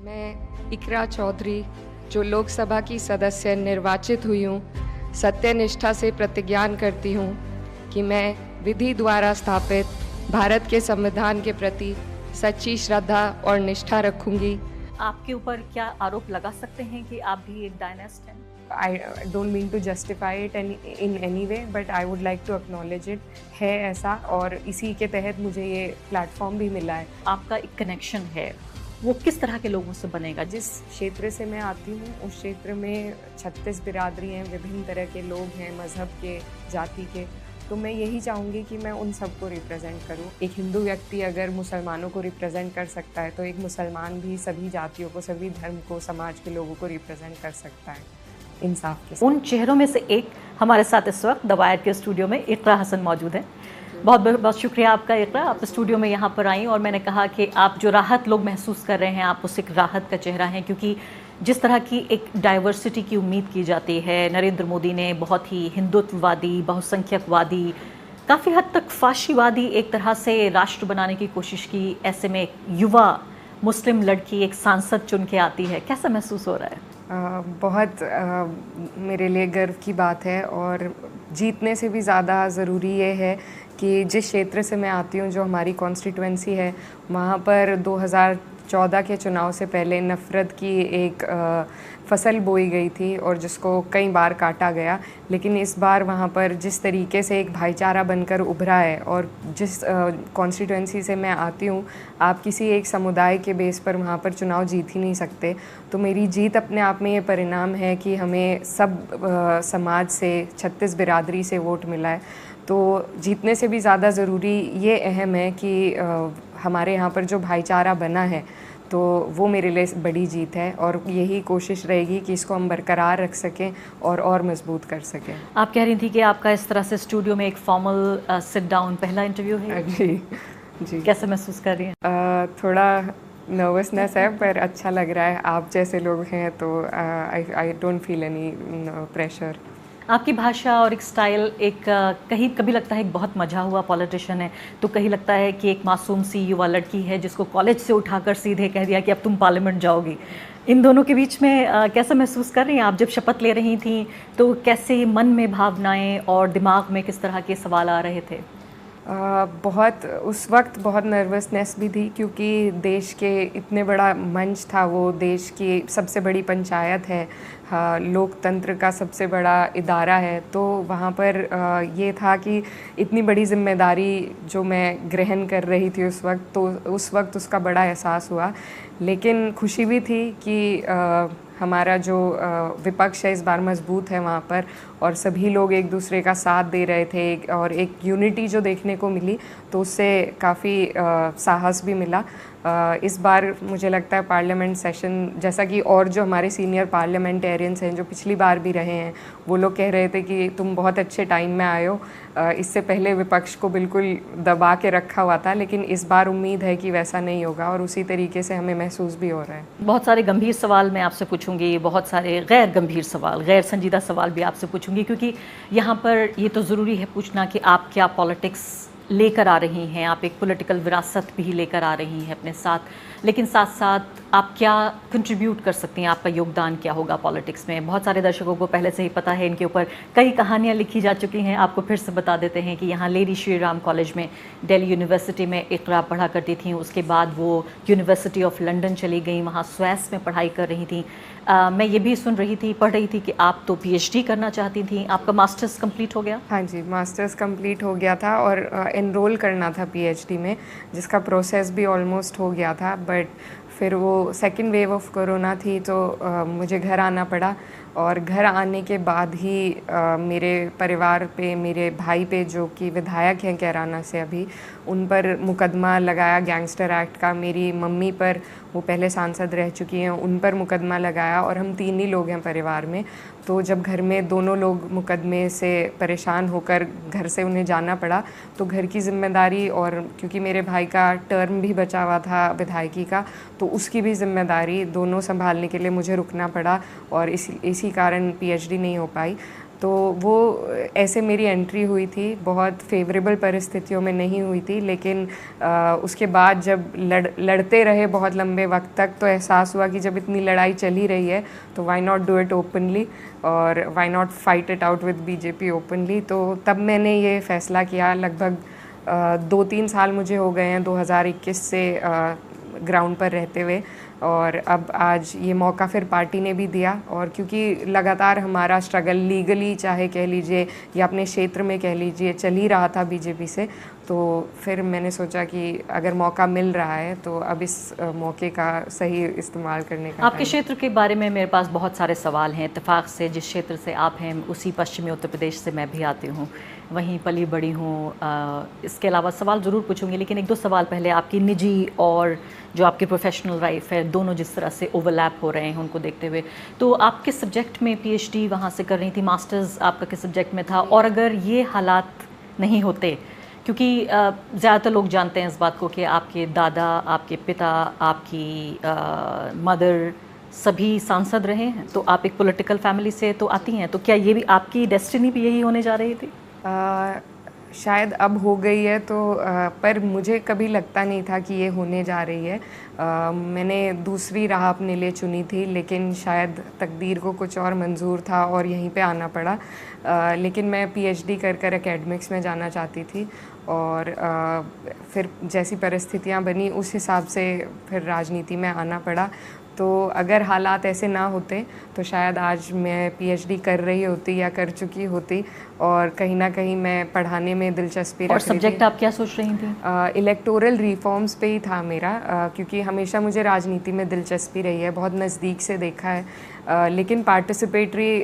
मैं इकरा चौधरी, जो लोकसभा की सदस्य निर्वाचित हुई हूँ, सत्यनिष्ठा से प्रतिज्ञान करती हूँ कि मैं विधि द्वारा स्थापित भारत के संविधान के प्रति सच्ची श्रद्धा और निष्ठा रखूंगी। आपके ऊपर क्या आरोप लगा सकते हैं कि आप भी एक डायनेस्ट हैं? I don't mean to justify it in any way, but I would like to acknowledge it। है ऐसा, और इसी के तहत मुझे ये प्लेटफॉर्म भी मिला है। आपका एक कनेक्शन है, वो किस तरह के लोगों से बनेगा? जिस क्षेत्र से मैं आती हूँ उस क्षेत्र में 36 बिरादरी हैं, विभिन्न तरह के लोग हैं, मज़हब के, जाति के। तो मैं यही चाहूँगी कि मैं उन सबको रिप्रेजेंट करूँ। एक हिंदू व्यक्ति अगर मुसलमानों को रिप्रेजेंट कर सकता है, तो एक मुसलमान भी सभी जातियों को, सभी धर्म को, समाज के लोगों को रिप्रेजेंट कर सकता है इंसाफ के साथ। उन चेहरों में से एक हमारे साथ इस वक्त द वायर के स्टूडियो में इकरा हसन मौजूद है। बहुत बहुत शुक्रिया आपका इकरा, आप स्टूडियो में यहाँ पर आई और मैंने कहा कि आप जो राहत लोग महसूस कर रहे हैं, आप उस एक राहत का चेहरा हैं, क्योंकि जिस तरह की एक डाइवर्सिटी की उम्मीद की जाती है, नरेंद्र मोदी ने बहुत ही हिंदुत्ववादी, बहुसंख्यकवादी, काफ़ी हद तक फाशीवादी एक तरह से राष्ट्र बनाने की कोशिश की। ऐसे में एक युवा मुस्लिम लड़की एक सांसद चुन के आती है, कैसा महसूस हो रहा है? बहुत मेरे लिए गर्व की बात है, और जीतने से भी ज़्यादा ज़रूरी ये है कि जिस क्षेत्र से मैं आती हूँ, जो हमारी कॉन्स्टिट्यूएंसी है, वहाँ पर 2014 के चुनाव से पहले नफ़रत की एक फसल बोई गई थी और जिसको कई बार काटा गया। लेकिन इस बार वहाँ पर जिस तरीके से एक भाईचारा बनकर उभरा है, और जिस कॉन्स्टिट्यूएंसी से मैं आती हूँ, आप किसी एक समुदाय के बेस पर वहाँ पर चुनाव जीत ही नहीं सकते। तो मेरी जीत अपने आप में ये परिणाम है कि हमें सब समाज से, 36 बिरादरी से वोट मिला है। तो जीतने से भी ज़्यादा ज़रूरी ये अहम है कि हमारे यहाँ पर जो भाईचारा बना है, तो वो मेरे लिए बड़ी जीत है, और यही कोशिश रहेगी कि इसको हम बरकरार रख सकें और मजबूत कर सकें। आप कह रही थी कि आपका इस तरह से स्टूडियो में एक फॉर्मल सिट डाउन पहला इंटरव्यू है। जी जी। कैसे महसूस कर रही हैं? थोड़ा नर्वसनेस है, पर अच्छा लग रहा है। आप जैसे लोग हैं तो I don't feel any pressure. आपकी भाषा और एक स्टाइल, एक कहीं कभी लगता है एक बहुत मजा हुआ पॉलिटिशियन है, तो कहीं लगता है कि एक मासूम सी युवा लड़की है जिसको कॉलेज से उठाकर सीधे कह दिया कि अब तुम पार्लियामेंट जाओगी। इन दोनों के बीच में कैसा महसूस कर रही हैं आप? जब शपथ ले रही थी तो कैसे मन में भावनाएं और दिमाग में किस तरह के सवाल आ रहे थे? बहुत उस वक्त बहुत नर्वसनेस भी थी, क्योंकि देश के इतने बड़ा मंच था, वो देश की सबसे बड़ी पंचायत है, हाँ, लोकतंत्र का सबसे बड़ा इदारा है। तो वहाँ पर ये था कि इतनी बड़ी जिम्मेदारी जो मैं ग्रहण कर रही थी उस वक्त, तो उस वक्त उसका बड़ा एहसास हुआ। लेकिन खुशी भी थी कि हमारा जो विपक्ष है इस बार मजबूत है वहाँ पर, और सभी लोग एक दूसरे का साथ दे रहे थे, और एक यूनिटी जो देखने को मिली, तो उससे काफ़ी साहस भी मिला। इस बार मुझे लगता है पार्लियामेंट सेशन, जैसा कि और जो हमारे सीनियर पार्लियामेंटेरियंस हैं जो पिछली बार भी रहे हैं, वो लोग कह रहे थे कि तुम बहुत अच्छे टाइम में आए हो। इससे पहले विपक्ष को बिल्कुल दबा के रखा हुआ था, लेकिन इस बार उम्मीद है कि वैसा नहीं होगा, और उसी तरीके से हमें महसूस भी हो रहा है। बहुत सारे गंभीर सवाल मैं आपसे पूछूंगी, बहुत सारे गैर गंभीर सवाल, गैर संजीदा सवाल भी आपसे पूछूंगी, क्योंकि यहाँ पर ये तो ज़रूरी है पूछना कि आप क्या पॉलिटिक्स लेकर आ रही हैं। आप एक पॉलिटिकल विरासत भी लेकर आ रही हैं अपने साथ, लेकिन साथ साथ आप क्या कंट्रीब्यूट कर सकती हैं? आपका योगदान क्या होगा पॉलिटिक्स में? बहुत सारे दर्शकों को पहले से ही पता है, इनके ऊपर कई कहानियाँ लिखी जा चुकी हैं। आपको फिर से बता देते हैं कि यहाँ लेडी श्री राम कॉलेज में, दिल्ली यूनिवर्सिटी में इकरा पढ़ा करती थी। उसके बाद वो यूनिवर्सिटी ऑफ लंदन चली गई, वहाँ स्वेस में पढ़ाई कर रही थी। मैं ये भी सुन रही थी, पढ़ रही थी कि आप तो PhD करना चाहती थी। आपका मास्टर्स कंप्लीट हो गया? हाँ जी, मास्टर्स कंप्लीट हो गया था, और एनरोल करना था PhD में, जिसका प्रोसेस भी ऑलमोस्ट हो गया था। बट फिर वो सेकेंड वेव ऑफ कोरोना थी, तो मुझे घर आना पड़ा, और घर आने के बाद ही मेरे परिवार पे, मेरे भाई पे, जो कि विधायक हैं कैराना से अभी, उन पर मुकदमा लगाया गैंगस्टर एक्ट का। मेरी मम्मी पर, वो पहले सांसद रह चुकी हैं, उन पर मुकदमा लगाया, और हम 3 ही लोग हैं परिवार में। तो जब घर में दोनों लोग मुकदमे से परेशान होकर घर से उन्हें जाना पड़ा, तो घर की जिम्मेदारी, और क्योंकि मेरे भाई का टर्म भी बचा हुआ था विधायकी का, तो उसकी भी जिम्मेदारी दोनों संभालने के लिए मुझे रुकना पड़ा, और इसी कारण PhD नहीं हो पाई। तो तो वो ऐसे मेरी एंट्री हुई थी, बहुत फेवरेबल परिस्थितियों में नहीं हुई थी, लेकिन उसके बाद जब लड़ते रहे बहुत लंबे वक्त तक, तो एहसास हुआ कि जब इतनी लड़ाई चल ही रही है तो why not do it openly और why not fight it out with BJP openly. तो तब मैंने ये फ़ैसला किया। लगभग 2-3 साल मुझे हो गए हैं 2021 से ग्राउंड पर रहते हुए, और अब आज ये मौका फिर पार्टी ने भी दिया। और क्योंकि लगातार हमारा स्ट्रगल लीगली चाहे कह लीजिए या अपने क्षेत्र में कह लीजिए चल ही रहा था बीजेपी से, तो फिर मैंने सोचा कि अगर मौका मिल रहा है तो अब इस मौके का सही इस्तेमाल करने का। आपके क्षेत्र के बारे में मेरे पास बहुत सारे सवाल हैं। इत्तेफाक से जिस क्षेत्र से आप हैं उसी पश्चिमी उत्तर प्रदेश से मैं भी आती हूँ, वहीं पली बड़ी हूँ। इसके अलावा सवाल ज़रूर पूछूंगी, लेकिन 1-2 सवाल पहले आपकी निजी और जो आपकी प्रोफेशनल लाइफ है, दोनों जिस तरह से ओवरलैप हो रहे हैं उनको देखते हुए, तो आप किस सब्जेक्ट में पीएचडी वहाँ से कर रही थी, मास्टर्स आपका किस सब्जेक्ट में था? और अगर ये हालात नहीं होते, क्योंकि ज़्यादातर लोग जानते हैं इस बात को कि आपके दादा, आपके पिता, आपकी मदर सभी सांसद रहे हैं, तो आप एक पॉलिटिकल फैमिली से तो आती हैं, तो क्या ये भी आपकी डेस्टिनी भी यही होने जा रही थी? शायद अब हो गई है तो पर मुझे कभी लगता नहीं था कि ये होने जा रही है। मैंने दूसरी राह अपने लिए चुनी थी, लेकिन शायद तकदीर को कुछ और मंजूर था और यहीं पे आना पड़ा। लेकिन मैं पीएचडी कर कर एकेडमिक्स में जाना चाहती थी, और फिर जैसी परिस्थितियाँ बनी उस हिसाब से फिर राजनीति में आना पड़ा। तो अगर हालात ऐसे ना होते तो शायद आज मैं पीएचडी कर रही होती या कर चुकी होती, और कहीं ना कहीं मैं पढ़ाने में दिलचस्पी रखती थी। और सब्जेक्ट आप क्या सोच रही थी? इलेक्टोरल रिफॉर्म्स पे ही था मेरा, क्योंकि हमेशा मुझे राजनीति में दिलचस्पी रही है, बहुत नज़दीक से देखा है, लेकिन पार्टिसिपेटरी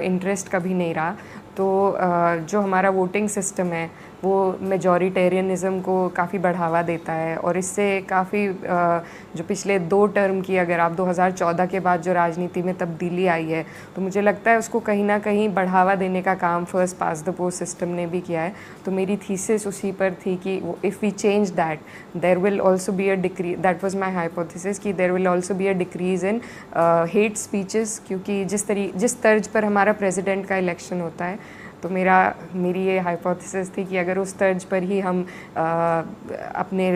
इंटरेस्ट कभी नहीं रहा। तो जो हमारा वोटिंग सिस्टम है वो मेजॉरिटेरियनिज़म को काफ़ी बढ़ावा देता है, और इससे काफ़ी जो पिछले 2 टर्म की अगर आप 2014 के बाद जो राजनीति में तब्दीली आई है, तो मुझे लगता है उसको कहीं ना कहीं बढ़ावा देने का काम first past the post system ने भी किया है। तो मेरी थीसिस उसी पर थी कि if we change that there will also be a decrease, that was my hypothesis कि there will also be a decrease in hate speeches, क्योंकि जिस तर्ज पर हमारा प्रेसिडेंट का इलेक्शन होता है, तो मेरी ये हाइपोथेसिस थी कि अगर उस तर्ज पर ही हम अपने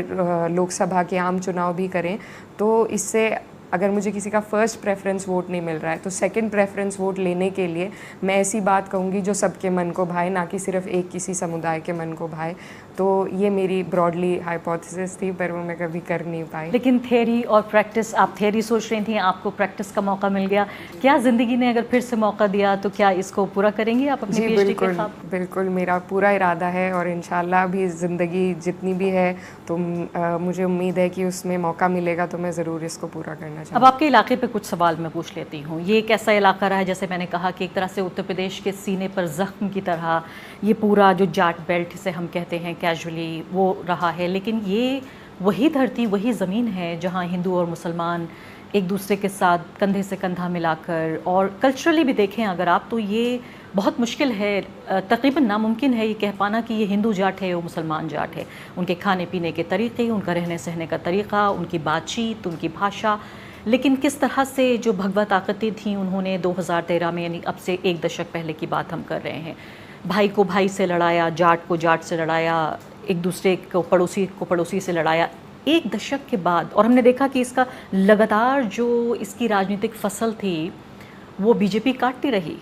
लोकसभा के आम चुनाव भी करें, तो इससे अगर मुझे किसी का फर्स्ट प्रेफरेंस वोट नहीं मिल रहा है तो सेकंड प्रेफरेंस वोट लेने के लिए मैं ऐसी बात कहूँगी जो सबके मन को भाए, ना कि सिर्फ एक किसी समुदाय के मन को भाए। तो ये मेरी ब्रॉडली हाइपोथेसिस थी, पर वो मैं कभी कर नहीं पाई। लेकिन थ्योरी और प्रैक्टिस, आप थ्योरी सोच रही थी, आपको प्रैक्टिस का मौका मिल गया। क्या ज़िंदगी ने अगर फिर से मौका दिया तो क्या इसको पूरा करेंगी आप अपनी पीएचडी के ख्वाब? बिल्कुल मेरा पूरा इरादा है, और इंशाल्लाह भी ज़िंदगी जितनी भी है तो मुझे उम्मीद है कि उसमें मौका मिलेगा तो मैं ज़रूर इसको पूरा करना चाहूँगी। अब आपके इलाके पे कुछ सवाल मैं पूछ लेती हूँ। ये एक ऐसा इलाका रहा है, जैसे मैंने कहा कि एक तरह से उत्तर प्रदेश के सीने पर ज़ख्म की तरह ये पूरा जो जाट बेल्ट से हम कहते हैं कैजुअली, वो रहा है। लेकिन ये वही धरती, वही ज़मीन है जहाँ हिंदू और मुसलमान एक दूसरे के साथ कंधे से कंधा मिलाकर, और कल्चरली भी देखें अगर आप, तो ये बहुत मुश्किल है, तकरीबन नामुमकिन है ये कह पाना कि ये हिंदू जाट है वो मुसलमान जाट है। उनके खाने पीने के तरीक़े, उनका रहने सहने का तरीक़ा, उनकी बातचीत, उनकी भाषा। लेकिन किस तरह से जो भगवा ताकतें थीं उन्होंने 2013 में, यानी अब से 1 दशक पहले की बात हम कर रहे हैं, भाई को भाई से लड़ाया, जाट को जाट से लड़ाया, एक दूसरे को पड़ोसी से लड़ाया 1 दशक के बाद। और हमने देखा कि इसका लगातार जो इसकी राजनीतिक फसल थी वो बीजेपी काटती रही।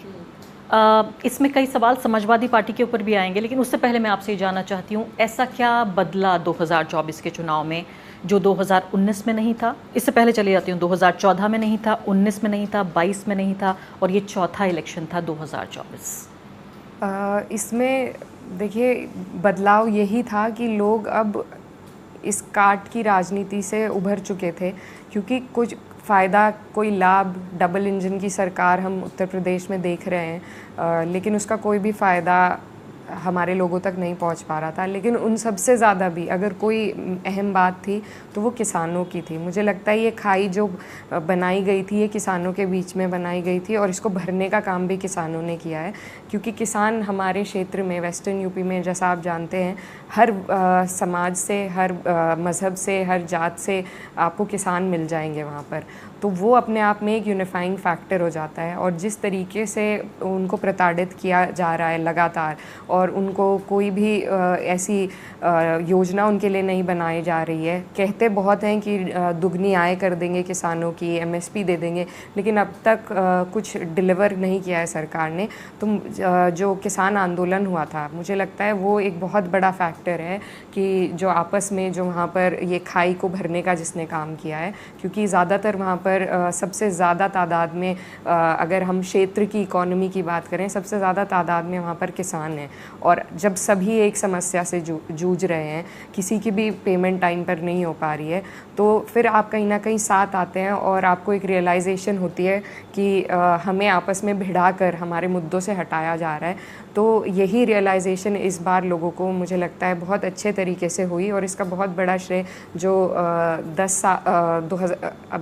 इसमें कई सवाल समाजवादी पार्टी के ऊपर भी आएंगे, लेकिन उससे पहले मैं आपसे ये जानना चाहती हूँ, ऐसा क्या बदला 2024 के चुनाव में जो 2019 में नहीं था? इससे पहले चली जाती हूँ, 2014 में नहीं था, 19 में नहीं था, 22 में नहीं था, और ये चौथा इलेक्शन था 2024। इसमें देखिए बदलाव यही था कि लोग अब इस काट की राजनीति से उभर चुके थे, क्योंकि कुछ फ़ायदा, कोई लाभ, डबल इंजन की सरकार हम उत्तर प्रदेश में देख रहे हैं, लेकिन उसका कोई भी फ़ायदा हमारे लोगों तक नहीं पहुंच पा रहा था। लेकिन उन सबसे ज़्यादा भी अगर कोई अहम बात थी तो वो किसानों की थी। मुझे लगता है ये खाई जो बनाई गई थी ये किसानों के बीच में बनाई गई थी, और इसको भरने का काम भी किसानों ने किया है, क्योंकि किसान हमारे क्षेत्र में, वेस्टर्न यूपी में, जैसा आप जानते हैं, हर समाज से, हर मज़हब से, हर जात से आपको किसान मिल जाएंगे वहाँ पर। तो वो अपने आप में एक यूनिफाइंग फैक्टर हो जाता है। और जिस तरीके से उनको प्रताड़ित किया जा रहा है लगातार, और उनको कोई भी ऐसी योजना उनके लिए नहीं बनाई जा रही है। कहते बहुत हैं कि दुगनी आय कर देंगे किसानों की, एमएसपी दे देंगे, लेकिन अब तक कुछ डिलीवर नहीं किया है सरकार ने। तो जो किसान आंदोलन हुआ था, मुझे लगता है वो एक बहुत बड़ा फैक्टर है कि जो आपस में जो वहाँ पर ये खाई को भरने का जिसने काम किया है, क्योंकि ज़्यादातर वहाँ पर सबसे ज़्यादा तादाद में अगर हम क्षेत्र की इकोनॉमी की बात करें, सबसे ज़्यादा तादाद में वहाँ पर किसान हैं। और जब सभी एक समस्या से जूझ रहे हैं, किसी की भी पेमेंट टाइम पर नहीं हो पा रही है, तो फिर आप कहीं ना कहीं साथ आते हैं और आपको एक रियलाइजेशन होती है कि हमें आपस में भिड़ा कर हमारे मुद्दों से हटाया जा रहा है। तो यही रियलाइजेशन इस बार लोगों को, मुझे लगता है, बहुत अच्छे तरीके से हुई। और इसका बहुत बड़ा श्रेय जो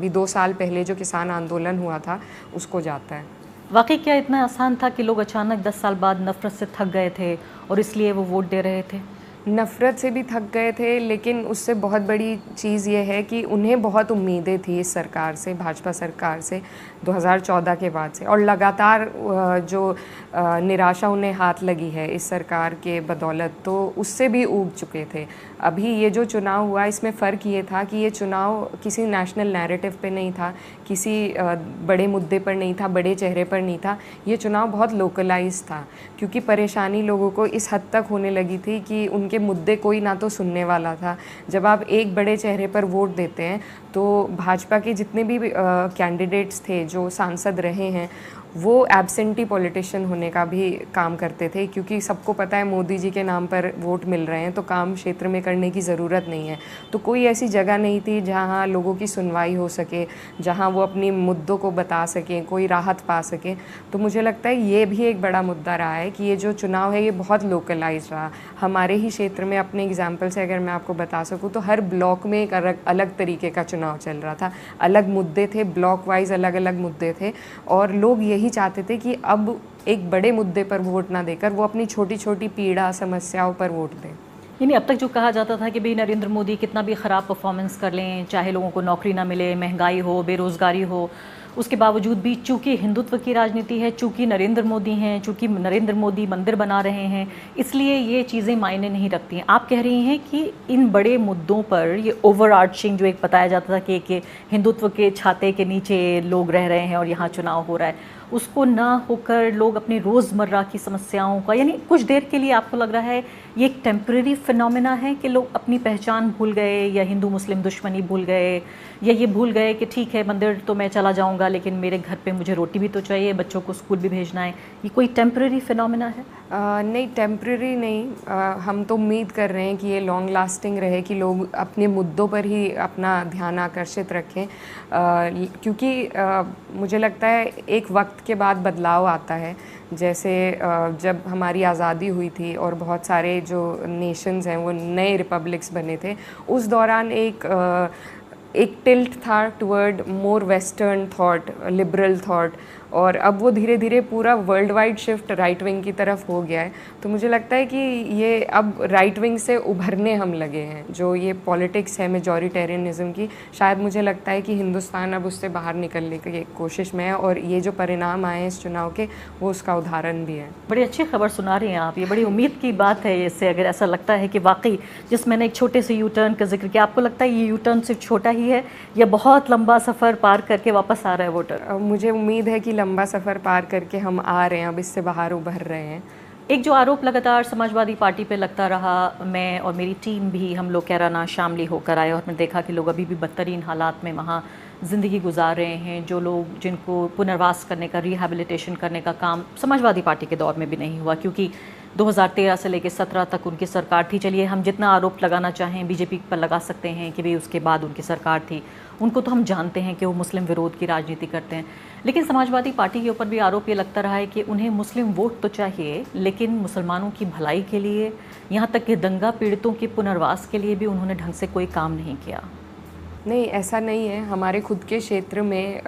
2 साल पहले जो किसान आंदोलन हुआ था उसको जाता है। वाकई क्या इतना आसान था कि लोग अचानक 10 साल बाद नफरत से थक गए थे और इसलिए वो वोट दे रहे थे? नफ़रत से भी थक गए थे, लेकिन उससे बहुत बड़ी चीज़ ये है कि उन्हें बहुत उम्मीदें थी इस सरकार से, भाजपा सरकार से 2014 के बाद से। और लगातार जो निराशा उन्हें हाथ लगी है इस सरकार के बदौलत, तो उससे भी ऊब चुके थे। अभी ये जो चुनाव हुआ, इसमें फ़र्क ये था कि ये चुनाव किसी नेशनल नैरेटिव पे नहीं था, किसी बड़े मुद्दे पर नहीं था, बड़े चेहरे पर नहीं था। ये चुनाव बहुत लोकलाइज था, क्योंकि परेशानी लोगों को इस हद तक होने लगी थी कि उनके मुद्दे कोई ना तो सुनने वाला था। जब आप एक बड़े चेहरे पर वोट देते हैं, तो भाजपा के जितने भी कैंडिडेट्स थे जो सांसद रहे हैं, वो एब्सेंटी पॉलिटिशियन होने का भी काम करते थे, क्योंकि सबको पता है मोदी जी के नाम पर वोट मिल रहे हैं, तो काम क्षेत्र में करने की ज़रूरत नहीं है। तो कोई ऐसी जगह नहीं थी जहां लोगों की सुनवाई हो सके, जहां वो अपनी मुद्दों को बता सकें, कोई राहत पा सकें। तो मुझे लगता है ये भी एक बड़ा मुद्दा रहा है कि ये जो चुनाव है ये बहुत लोकलाइज रहा। हमारे ही क्षेत्र में, अपने एग्जाम्पल से अगर मैं आपको बता सकूँ, तो हर ब्लॉक में एक अलग तरीके का चुनाव चल रहा था। अलग मुद्दे थे, ब्लॉक वाइज अलग अलग मुद्दे थे, और लोग यही चाहते थे कि अब एक बड़े मुद्दे पर वोट ना देकर वो अपनी छोटी छोटी पीड़ा समस्याओं पर वोट दें। यानी अब तक जो कहा जाता था कि भाई नरेंद्र मोदी कितना भी ख़राब परफॉर्मेंस कर लें, चाहे लोगों को नौकरी ना मिले, महंगाई हो, बेरोज़गारी हो, उसके बावजूद भी चूंकि हिंदुत्व की राजनीति है, चूंकि नरेंद्र मोदी हैं, चूंकि नरेंद्र मोदी मंदिर बना रहे हैं, इसलिए ये चीज़ें मायने नहीं रखती हैं। आप कह रही हैं कि इन बड़े मुद्दों पर ये ओवर आर्चिंग जो एक बताया जाता था कि हिंदुत्व के छाते के नीचे लोग रह रहे हैं और यहाँ चुनाव हो रहा है, उसको ना होकर लोग अपनी रोज़मर्रा की समस्याओं का, यानी कुछ देर के लिए आपको लग रहा है ये एक टेम्परेरी फिनोमेना है कि लोग अपनी पहचान भूल गए, या हिंदू मुस्लिम दुश्मनी भूल गए, या ये भूल गए कि ठीक है मंदिर तो मैं चला जाऊंगा, लेकिन मेरे घर पे मुझे रोटी भी तो चाहिए, बच्चों को स्कूल भी भेजना है। ये कोई टेम्परेरी फिनोमेना है? नहीं, टेम्परेरी नहीं। हम तो उम्मीद कर रहे हैं कि ये लॉन्ग लास्टिंग रहे, कि लोग अपने मुद्दों पर ही अपना ध्यान आकर्षित रखें, क्योंकि मुझे लगता है एक वक्त के बाद बदलाव आता है। जैसे जब हमारी आज़ादी हुई थी और बहुत सारे जो नेशंस हैं वो नए रिपब्लिक्स बने थे, उस दौरान एक टिल्ट था टुवर्ड मोर वेस्टर्न थॉट, लिबरल थॉट, और अब वो धीरे धीरे पूरा world wide shift right wing की तरफ हो गया है। तो मुझे लगता है कि ये अब राइट विंग से उभरने हम लगे हैं। जो ये पॉलिटिक्स है मेजॉरिटेरियनिज्म की, शायद मुझे लगता है कि हिंदुस्तान अब उससे बाहर निकलने की कोशिश में है, और ये जो परिणाम आए हैं इस चुनाव के, वो उसका उदाहरण भी है। बड़ी अच्छी खबर सुना रही हैं आप, ये बड़ी उम्मीद की बात है। इससे अगर ऐसा लगता है कि वाकई, जिस मैंने एक छोटे से यू टर्न का जिक्र किया, आपको लगता है ये यू टर्न सिर्फ छोटा ही है या बहुत लंबा सफ़र पार करके वापस आ रहा है वोटर? मुझे उम्मीद है कि लंबा सफ़र पार करके हम आ रहे हैं, अब इससे बाहर उभर रहे हैं। एक जो आरोप लगातार समाजवादी पार्टी पे लगता रहा, मैं और मेरी टीम भी, हम लोग कैराना शामली होकर आए और हमने देखा कि लोग अभी भी बदतरीन हालात में वहाँ ज़िंदगी गुजार रहे हैं। जो लोग, जिनको पुनर्वास करने का, रिहैबिलिटेशन करने का काम समाजवादी पार्टी के दौर में भी नहीं हुआ, क्योंकि 2013 से लेकर 17 तक उनकी सरकार थी। चलिए हम जितना आरोप लगाना चाहें बीजेपी पर लगा सकते हैं कि भाई उसके बाद उनकी सरकार थी, उनको तो हम जानते हैं कि वो मुस्लिम विरोध की राजनीति करते हैं। लेकिन समाजवादी पार्टी के ऊपर भी आरोप ये लगता रहा है कि उन्हें मुस्लिम वोट तो चाहिए, लेकिन मुसलमानों की भलाई के लिए, यहाँ तक कि दंगा पीड़ितों के पुनर्वास के लिए भी उन्होंने ढंग से कोई काम नहीं किया। नहीं, ऐसा नहीं है। हमारे खुद के क्षेत्र में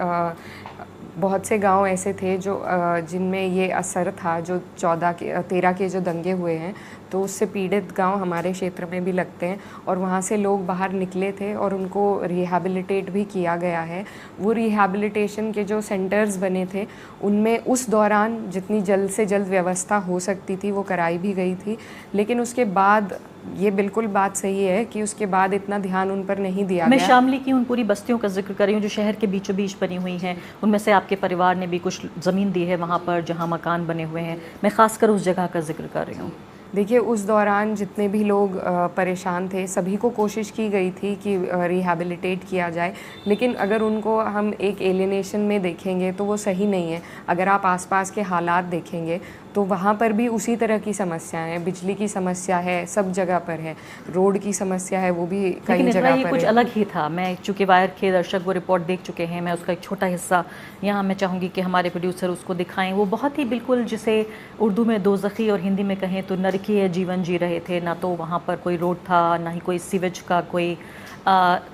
बहुत से गांव ऐसे थे जो जिनमें ये असर था, जो 13 के जो दंगे हुए हैं, तो उससे पीड़ित गांव हमारे क्षेत्र में भी लगते हैं और वहाँ से लोग बाहर निकले थे और उनको रिहैबिलिटेट भी किया गया है। वो रिहैबिलिटेशन के जो सेंटर्स बने थे उनमें उस दौरान जितनी जल्द से जल्द व्यवस्था हो सकती थी वो कराई भी गई थी, लेकिन उसके बाद ये बिल्कुल बात सही है कि उसके बाद इतना ध्यान उन पर नहीं दिया मैं गया। शामली की उन पूरी बस्तियों का जिक्र कर रही हूँ जो शहर के बीचों बीच बनी हुई हैं, उनमें से आपके परिवार ने भी कुछ ज़मीन दी है वहाँ पर जहाँ मकान बने हुए हैं, मैं ख़ासकर उस जगह का जिक्र कर रही हूँ। देखिए, उस दौरान जितने भी लोग परेशान थे सभी को कोशिश की गई थी कि रिहैबिलिटेट किया जाए, लेकिन अगर उनको हम एक एलिनेशन में देखेंगे तो वो सही नहीं है। अगर आप आसपास के हालात देखेंगे तो वहाँ पर भी उसी तरह की समस्याएं हैं, बिजली की समस्या है, सब जगह पर है, रोड की समस्या है, वो भी कई जगह ये पर कुछ है। अलग ही था। मैं चूँकि वायर के दर्शक वो रिपोर्ट देख चुके हैं, मैं उसका एक छोटा हिस्सा यहाँ मैं चाहूँगी कि हमारे प्रोड्यूसर उसको दिखाएं। वो बहुत ही बिल्कुल जिसे उर्दू में दोज़खी और हिंदी में कहें तो नरकीय जीवन जी रहे थे। ना तो वहाँ पर कोई रोड था, ना ही कोई सीवेज का कोई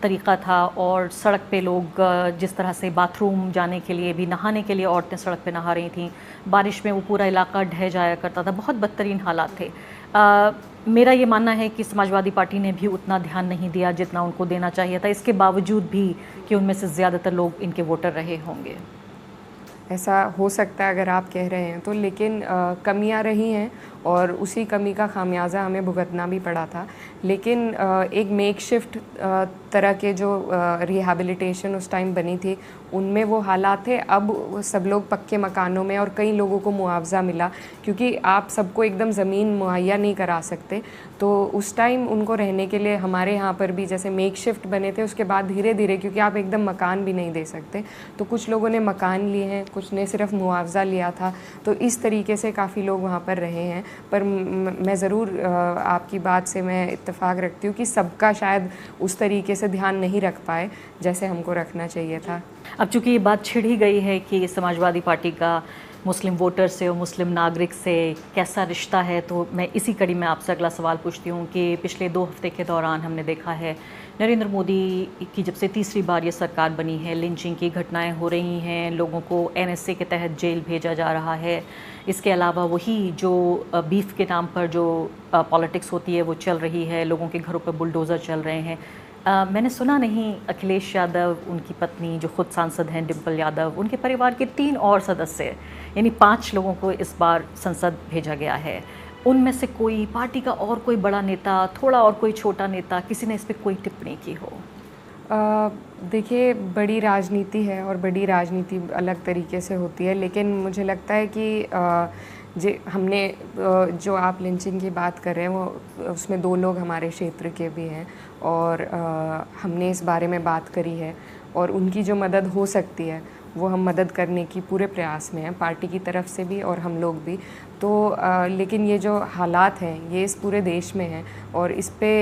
तरीक़ा था, और सड़क पे लोग जिस तरह से बाथरूम जाने के लिए भी, नहाने के लिए औरतें सड़क पे नहा रही थीं, बारिश में वो पूरा इलाका ढह जाया करता था, बहुत बदतरीन हालात थे। मेरा ये मानना है कि समाजवादी पार्टी ने भी उतना ध्यान नहीं दिया जितना उनको देना चाहिए था, इसके बावजूद भी कि उनमें से ज़्यादातर लोग इनके वोटर रहे होंगे। ऐसा हो सकता है अगर आप कह रहे हैं तो, लेकिन कमियां रही हैं और उसी कमी का खामियाजा हमें भुगतना भी पड़ा था। लेकिन एक मेकशिफ्ट तरह के जो रिहैबिलिटेशन उस टाइम बनी थी उनमें वो हालात थे। अब सब लोग पक्के मकानों में और कई लोगों को मुआवजा मिला, क्योंकि आप सबको एकदम ज़मीन मुहैया नहीं करा सकते, तो उस टाइम उनको रहने के लिए हमारे यहाँ पर भी जैसे मेकशिफ्ट बने थे। उसके बाद धीरे धीरे, क्योंकि आप एकदम मकान भी नहीं दे सकते, तो कुछ लोगों ने मकान लिए हैं, कुछ ने सिर्फ मुआवजा लिया था, तो इस तरीके से काफ़ी लोग वहाँ पर रहे हैं। पर मैं ज़रूर आपकी बात से मैं इत्तेफाक रखती हूँ कि सबका शायद उस तरीके से ध्यान नहीं रख पाए जैसे हमको रखना चाहिए था। अब चूँकि ये बात छिड़ ही गई है कि समाजवादी पार्टी का मुस्लिम वोटर से और मुस्लिम नागरिक से कैसा रिश्ता है, तो मैं इसी कड़ी में आपसे अगला सवाल पूछती हूँ कि पिछले 2 हफ्ते के दौरान हमने देखा है नरेंद्र मोदी की जब से तीसरी बार ये सरकार बनी है, लिंचिंग की घटनाएं हो रही हैं, लोगों को NSA के तहत जेल भेजा जा रहा है। इसके अलावा वही जो बीफ के नाम पर जो पॉलिटिक्स होती है वो चल रही है, लोगों के घरों पर बुलडोज़र चल रहे हैं। मैंने सुना नहीं अखिलेश यादव, उनकी पत्नी जो खुद सांसद हैं डिम्पल यादव, उनके परिवार के 3 और सदस्य, यानी 5 लोगों को इस बार संसद भेजा गया है। उनमें से कोई पार्टी का और कोई बड़ा नेता, थोड़ा और कोई छोटा नेता, किसी ने इस पर कोई टिप्पणी की हो? देखिए, बड़ी राजनीति है और बड़ी राजनीति अलग तरीके से होती है, लेकिन मुझे लगता है कि हमने जो आप लिंचिंग की बात कर रहे हैं वो उसमें 2 लोग हमारे क्षेत्र के भी हैं और हमने इस बारे में बात करी है और उनकी जो मदद हो सकती है वो हम मदद करने की पूरे प्रयास में हैं, पार्टी की तरफ से भी और हम लोग भी। तो लेकिन ये जो हालात हैं ये इस पूरे देश में हैं और इस पे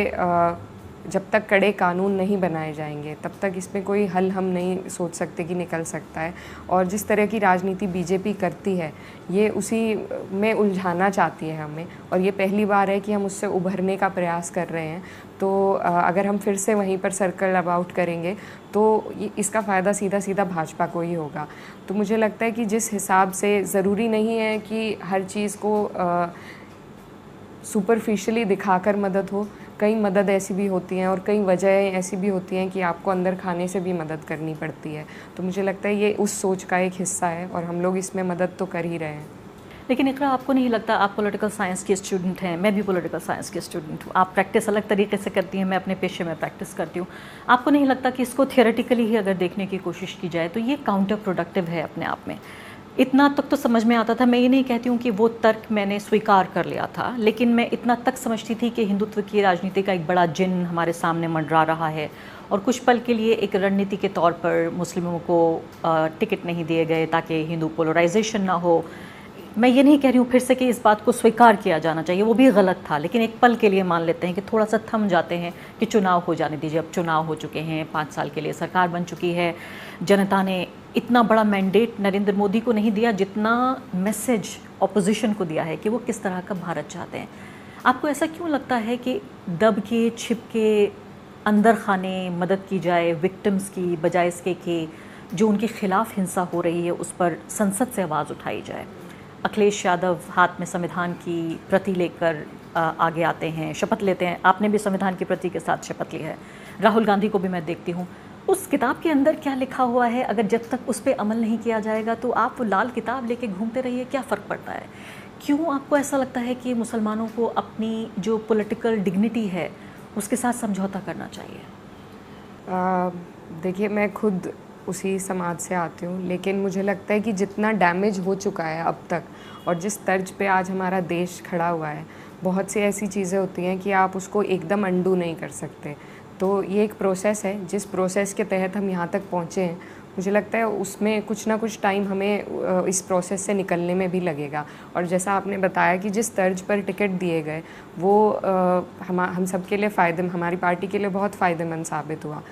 जब तक कड़े कानून नहीं बनाए जाएंगे तब तक इसमें कोई हल हम नहीं सोच सकते कि निकल सकता है। और जिस तरह की राजनीति बीजेपी करती है ये उसी में उलझाना चाहती है हमें, और ये पहली बार है कि हम उससे उभरने का प्रयास कर रहे हैं। तो अगर हम फिर से वहीं पर सर्कल अबाउट करेंगे तो इसका फ़ायदा सीधा सीधा भाजपा को ही होगा। तो मुझे लगता है कि जिस हिसाब से ज़रूरी नहीं है कि हर चीज़ को सुपरफिशियली दिखाकर मदद हो, कई मदद ऐसी भी होती हैं और कई वजहें ऐसी भी होती हैं कि आपको अंदर खाने से भी मदद करनी पड़ती है। तो मुझे लगता है ये उस सोच का एक हिस्सा है और हम लोग इसमें मदद तो कर ही रहे हैं। लेकिन इकरा, आपको नहीं लगता, आप पॉलिटिकल साइंस के स्टूडेंट हैं, मैं भी पॉलिटिकल साइंस के स्टूडेंट हूँ, आप प्रैक्टिस अलग तरीके से करती हैं, मैं अपने पेशे में प्रैक्टिस करती हूँ, आपको नहीं लगता कि इसको थियोरेटिकली ही अगर देखने की कोशिश की जाए तो ये काउंटर प्रोडक्टिव है अपने आप में? इतना तक तो समझ में आता था, मैं ये नहीं कहती हूँ कि वो तर्क मैंने स्वीकार कर लिया था, लेकिन मैं इतना तक समझती थी कि हिंदुत्व की राजनीति का एक बड़ा जिन हमारे सामने मंडरा रहा है और कुछ पल के लिए एक रणनीति के तौर पर मुस्लिमों को टिकट नहीं दिए गए ताकि हिंदू पोलराइजेशन ना हो। मैं ये नहीं कह रही हूँ फिर से कि इस बात को स्वीकार किया जाना चाहिए, वो भी गलत था, लेकिन एक पल के लिए मान लेते हैं कि थोड़ा सा थम जाते हैं कि चुनाव हो जाने दीजिए। अब चुनाव हो चुके हैं, 5 साल के लिए सरकार बन चुकी है, जनता ने इतना बड़ा मैंडेट नरेंद्र मोदी को नहीं दिया जितना मैसेज ऑपोजिशन को दिया है कि वो किस तरह का भारत चाहते हैं। आपको ऐसा क्यों लगता है कि दब के छिप के अंदर खाने मदद की जाए विक्टिम्स की, बजाय इसके कि जो उनके खिलाफ हिंसा हो रही है उस पर संसद से आवाज़ उठाई जाए। अखिलेश यादव हाथ में संविधान की प्रति लेकर आगे आते हैं, शपथ लेते हैं। आपने भी संविधान की प्रति के साथ शपथ ली है। राहुल गांधी को भी मैं देखती हूँ। उस किताब के अंदर क्या लिखा हुआ है, अगर जब तक उस पर अमल नहीं किया जाएगा तो आप वो लाल किताब लेके घूमते रहिए, क्या फ़र्क पड़ता है? क्यों आपको ऐसा लगता है कि मुसलमानों को अपनी जो पॉलिटिकल डिग्निटी है उसके साथ समझौता करना चाहिए? देखिए, मैं खुद उसी समाज से आती हूँ, लेकिन मुझे लगता है कि जितना डैमेज हो चुका है अब तक और जिस तर्ज पे आज हमारा देश खड़ा हुआ है, बहुत सी ऐसी चीज़ें होती हैं कि आप उसको एकदम अंडू नहीं कर सकते। तो ये एक प्रोसेस है, जिस प्रोसेस के तहत हम यहाँ तक पहुँचे हैं, मुझे लगता है उसमें कुछ ना कुछ टाइम हमें इस प्रोसेस से निकलने में भी लगेगा। और जैसा आपने बताया कि जिस तर्ज पर टिकट दिए गए वो हम सब के लिए हमारी पार्टी के लिए बहुत फ़ायदेमंद साबित हुआ।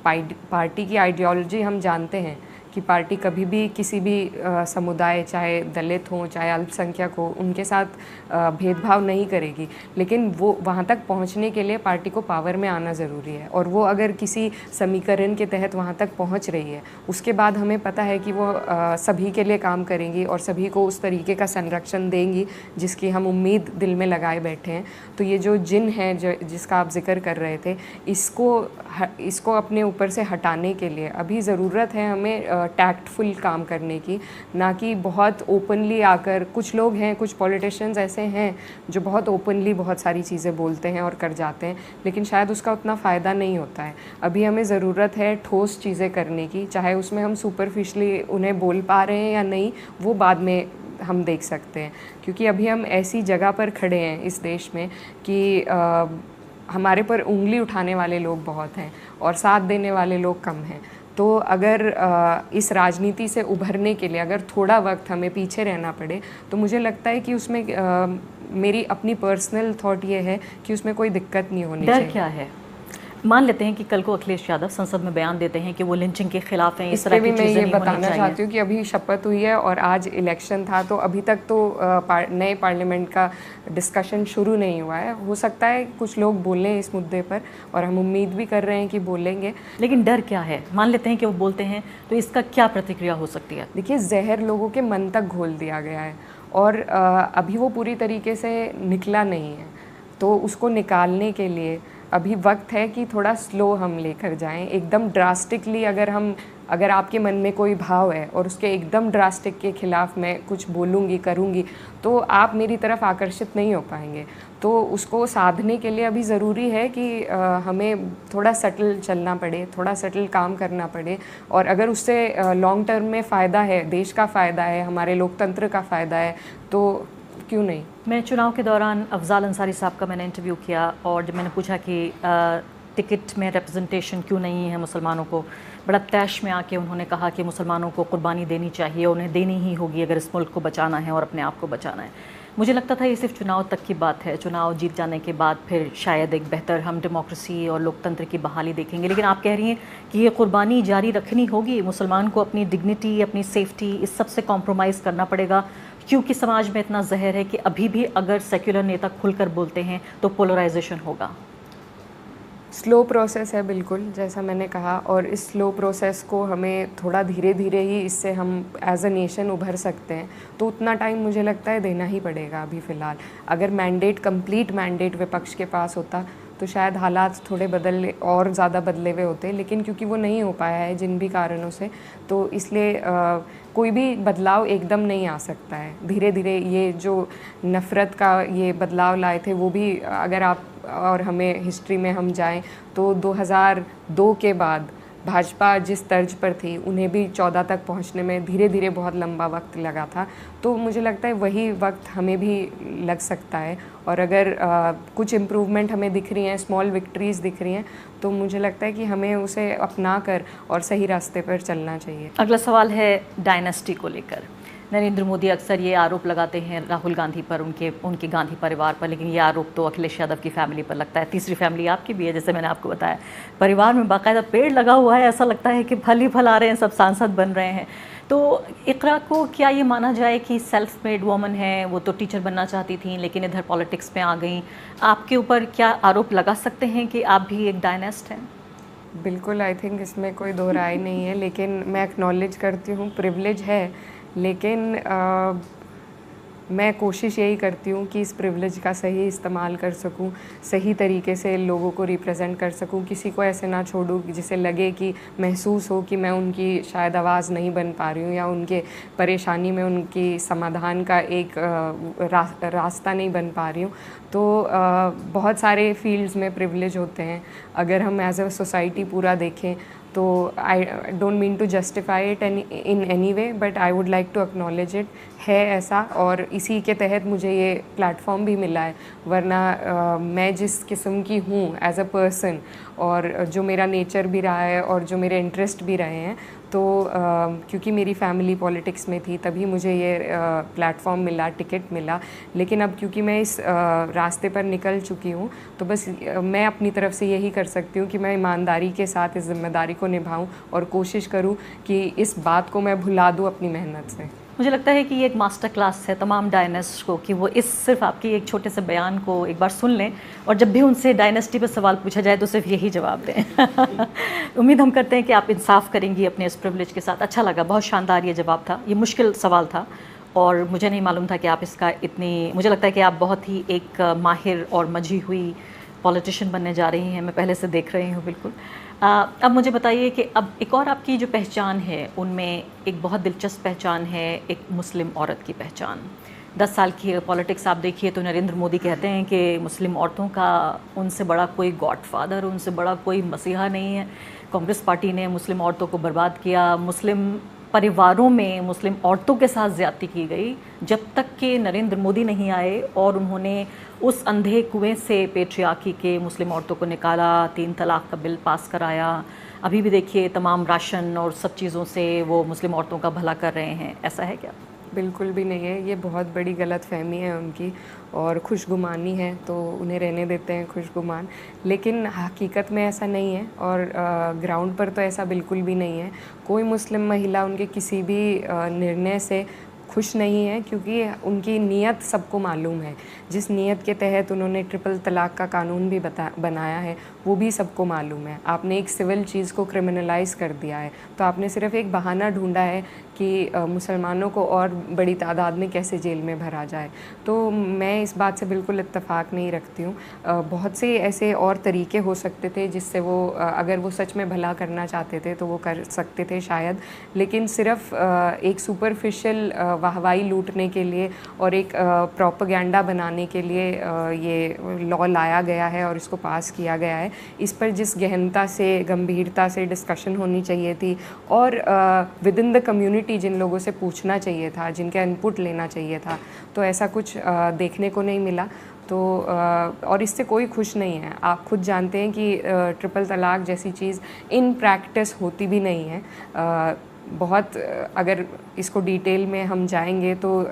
पार्टी की आइडियोलॉजी हम जानते हैं कि पार्टी कभी भी किसी भी समुदाय, चाहे दलित हों चाहे अल्पसंख्यक हो, उनके साथ भेदभाव नहीं करेगी। लेकिन वो वहाँ तक पहुँचने के लिए पार्टी को पावर में आना ज़रूरी है, और वो अगर किसी समीकरण के तहत वहाँ तक पहुँच रही है, उसके बाद हमें पता है कि वो सभी के लिए काम करेंगी और सभी को उस तरीके का संरक्षण देंगी जिसकी हम उम्मीद दिल में लगाए बैठे हैं। तो ये जो जिन है जिसका आप जिक्र कर रहे थे, इसको अपने ऊपर से हटाने के लिए अभी ज़रूरत है हमें टैक्टफुल काम करने की, ना कि बहुत ओपनली आकर। कुछ लोग हैं, कुछ पॉलिटिशियंस ऐसे हैं जो बहुत ओपनली बहुत सारी चीज़ें बोलते हैं और कर जाते हैं, लेकिन शायद उसका उतना फ़ायदा नहीं होता है। अभी हमें ज़रूरत है ठोस चीज़ें करने की, चाहे उसमें हम सुपरफिशली उन्हें बोल पा रहे हैं या नहीं, वो बाद में हम देख सकते हैं। क्योंकि अभी हम ऐसी जगह पर खड़े हैं इस देश में कि हमारे पर उंगली उठाने वाले लोग बहुत हैं और साथ देने वाले लोग कम हैं। तो अगर इस राजनीति से उभरने के लिए अगर थोड़ा वक्त हमें पीछे रहना पड़े, तो मुझे लगता है कि उसमें मेरी अपनी पर्सनल थॉट ये है कि उसमें कोई दिक्कत नहीं होनी चाहिए। डर क्या है? मान लेते हैं कि कल को अखिलेश यादव संसद में बयान देते हैं कि वो लिंचिंग के खिलाफ हैं, इस तरह की चीज़ें नहीं होनी चाहिए। मैं ये बताना चाहती हूँ कि अभी शपथ हुई है और आज इलेक्शन था, तो अभी तक तो नए पार्लियामेंट का डिस्कशन शुरू नहीं हुआ है। हो सकता है कुछ लोग बोलें इस मुद्दे पर, और हम उम्मीद भी कर रहे हैं कि बोलेंगे। लेकिन डर क्या है? मान लेते हैं कि वो बोलते हैं, तो इसका क्या प्रतिक्रिया हो सकती है? देखिए, जहर लोगों के मन तक घोल दिया गया है और अभी वो पूरी तरीके से निकला नहीं है, तो उसको निकालने के लिए अभी वक्त है कि थोड़ा स्लो हम लेकर जाएं। एकदम ड्रास्टिकली अगर आपके मन में कोई भाव है और उसके एकदम ड्रास्टिक के खिलाफ मैं कुछ बोलूँगी करूँगी, तो आप मेरी तरफ आकर्षित नहीं हो पाएंगे। तो उसको साधने के लिए अभी ज़रूरी है कि हमें थोड़ा सटल चलना पड़े, थोड़ा सटल काम करना पड़े, और अगर उससे लॉन्ग टर्म में फ़ायदा है, देश का फ़ायदा है, हमारे लोकतंत्र का फ़ायदा है, तो क्यों नहीं। मैं चुनाव के दौरान अफजाल अंसारी साहब का मैंने इंटरव्यू किया, और जब मैंने पूछा कि टिकट में रिप्रेजेंटेशन क्यों नहीं है मुसलमानों को, बड़ा तैश में आके उन्होंने कहा कि मुसलमानों को कुर्बानी देनी चाहिए, उन्हें देनी ही होगी अगर इस मुल्क को बचाना है और अपने आप को बचाना है। मुझे लगता था ये सिर्फ चुनाव तक की बात है, चुनाव जीत जाने के बाद फिर शायद एक बेहतर हम डेमोक्रेसी और लोकतंत्र की बहाली देखेंगे। लेकिन आप कह रही हैं कि ये कुर्बानी जारी रखनी होगी, मुसलमान को अपनी डिग्निटी, अपनी सेफ्टी, इस सब से कॉम्प्रोमाइज़ करना पड़ेगा, क्योंकि समाज में इतना जहर है कि अभी भी अगर सेक्युलर नेता खुलकर बोलते हैं तो पोलराइजेशन होगा। स्लो प्रोसेस है बिल्कुल, जैसा मैंने कहा, और इस स्लो प्रोसेस को हमें थोड़ा धीरे धीरे ही इससे हम एज अ नेशन उभर सकते हैं। तो उतना टाइम मुझे लगता है देना ही पड़ेगा अभी फ़िलहाल। अगर कंप्लीट मैंडेट विपक्ष के पास होता तो शायद हालात थोड़े और ज़्यादा बदले हुए होते, लेकिन क्योंकि वो नहीं हो पाया है जिन भी कारणों से, तो इसलिए कोई भी बदलाव एकदम नहीं आ सकता है। धीरे धीरे ये जो नफ़रत का ये बदलाव लाए थे, वो भी अगर आप और हमें हिस्ट्री में हम जाएं तो 2002 के बाद भाजपा जिस तर्ज पर थी, उन्हें भी 14 तक पहुंचने में धीरे धीरे बहुत लंबा वक्त लगा था। तो मुझे लगता है वही वक्त हमें भी लग सकता है, और अगर कुछ इम्प्रूवमेंट हमें दिख रही हैं, स्मॉल विक्ट्रीज़ दिख रही हैं, तो मुझे लगता है कि हमें उसे अपना कर और सही रास्ते पर चलना चाहिए। अगला सवाल है डायनेस्टी को लेकर। नरेंद्र मोदी अक्सर ये आरोप लगाते हैं राहुल गांधी पर, उनके गांधी परिवार पर, लेकिन ये आरोप तो अखिलेश यादव की फैमिली पर लगता है। तीसरी फैमिली आपकी भी है, जैसे मैंने आपको बताया। परिवार में बाकायदा पेड़ लगा हुआ है, ऐसा लगता है कि फल ही फल आ रहे हैं, सब सांसद बन रहे हैं। तो इकरा को क्या ये माना जाए कि सेल्फ मेड वुमन है, वो तो टीचर बनना चाहती थी लेकिन इधर पॉलिटिक्स में आ गई। आपके ऊपर क्या आरोप लगा सकते हैं कि आप भी एक डायनेस्ट हैं? बिल्कुल, आई थिंक इसमें कोई दो राय नहीं है, लेकिन मैं एक्नॉलेज करती हूँ प्रिविलेज है, लेकिन मैं कोशिश यही करती हूँ कि इस प्रिविलेज का सही इस्तेमाल कर सकूँ, सही तरीके से लोगों को रिप्रेजेंट कर सकूँ, किसी को ऐसे ना छोड़ूँ जिसे लगे कि महसूस हो कि मैं उनकी शायद आवाज़ नहीं बन पा रही हूँ या उनके परेशानी में उनकी समाधान का एक रास्ता नहीं बन पा रही हूँ। तो बहुत सारे फील्ड्स में प्रिविलेज होते हैं। अगर हम एज अ सोसाइटी पूरा देखें तो I don't mean to justify it in any way, but I would like to acknowledge it है ऐसा, और इसी के तहत मुझे ये प्लेटफॉर्म भी मिला है। वरना मैं जिस किस्म की हूँ एज अ पर्सन, और जो मेरा नेचर भी रहा है और जो मेरे इंटरेस्ट भी रहे हैं, तो क्योंकि मेरी फैमिली पॉलिटिक्स में थी तभी मुझे ये प्लेटफॉर्म मिला, टिकट मिला। लेकिन अब क्योंकि मैं इस रास्ते पर निकल चुकी हूँ, तो बस मैं अपनी तरफ से यही कर सकती हूँ कि मैं ईमानदारी के साथ इस जिम्मेदारी को निभाऊँ और कोशिश करूँ कि इस बात को मैं भुला दूँ अपनी मेहनत से। मुझे लगता है कि ये एक मास्टर क्लास है तमाम डायनेस्ट को कि वो इस सिर्फ आपकी एक छोटे से बयान को एक बार सुन लें और जब भी उनसे डायनेस्टी पर सवाल पूछा जाए तो सिर्फ यही जवाब दें। उम्मीद हम करते हैं कि आप इंसाफ करेंगी अपने इस प्रिविलेज के साथ। अच्छा लगा, बहुत शानदार ये जवाब था। ये मुश्किल सवाल था और मुझे नहीं मालूम था कि आप इसका इतनी, मुझे लगता है कि आप बहुत ही एक माहिर और मजी हुई पॉलिटिशियन बनने जा रही हैं। मैं पहले से देख रही हूँ बिल्कुल। अब मुझे बताइए कि अब एक और आपकी जो पहचान है उनमें एक बहुत दिलचस्प पहचान है, एक मुस्लिम औरत की पहचान। 10 साल की पॉलिटिक्स आप देखिए तो नरेंद्र मोदी कहते हैं कि मुस्लिम औरतों का उनसे बड़ा कोई गॉडफादर, उनसे बड़ा कोई मसीहा नहीं है। कांग्रेस पार्टी ने मुस्लिम औरतों को बर्बाद किया, मुस्लिम परिवारों में मुस्लिम औरतों के साथ ज़्यादती की गई जब तक कि नरेंद्र मोदी नहीं आए और उन्होंने उस अंधे कुएं से पेट्रियार्की के मुस्लिम औरतों को निकाला, 3 तलाक का बिल पास कराया। अभी भी देखिए तमाम राशन और सब चीज़ों से वो मुस्लिम औरतों का भला कर रहे हैं। ऐसा है क्या? बिल्कुल भी नहीं है, ये बहुत बड़ी गलतफहमी है उनकी और खुशगुमानी है, तो उन्हें रहने देते हैं खुशगुमान। लेकिन हकीकत में ऐसा नहीं है और ग्राउंड पर तो ऐसा बिल्कुल भी नहीं है। कोई मुस्लिम महिला उनके किसी भी निर्णय से खुश नहीं है, क्योंकि उनकी नीयत सबको मालूम है। जिस नीयत के तहत उन्होंने ट्रिपल तलाक का कानून भी बनाया है वो भी सबको मालूम है। आपने एक सिविल चीज़ को क्रिमिनलाइज़ कर दिया है, तो आपने सिर्फ एक बहाना ढूंढा है कि मुसलमानों को और बड़ी तादाद में कैसे जेल में भरा जाए। तो मैं इस बात से बिल्कुल इत्तेफाक नहीं रखती हूँ। बहुत से ऐसे और तरीके हो सकते थे जिससे वो अगर वो सच में भला करना चाहते थे तो वो कर सकते थे शायद, लेकिन सिर्फ एक सुपरफिशियल वाहवाही लूटने के लिए और एक प्रोपेगेंडा बनाने के लिए ये लॉ लाया गया है और इसको पास किया गया है। इस पर जिस गहनता से, गंभीरता से डिस्कशन होनी चाहिए थी और विद इन द कम्युनिटी जिन लोगों से पूछना चाहिए था, जिनका इनपुट लेना चाहिए था, तो ऐसा कुछ देखने को नहीं मिला। तो और इससे कोई खुश नहीं है। आप खुद जानते हैं कि ट्रिपल तलाक जैसी चीज़ इन प्रैक्टिस होती भी नहीं है। बहुत अगर इसको डिटेल में हम जाएंगे तो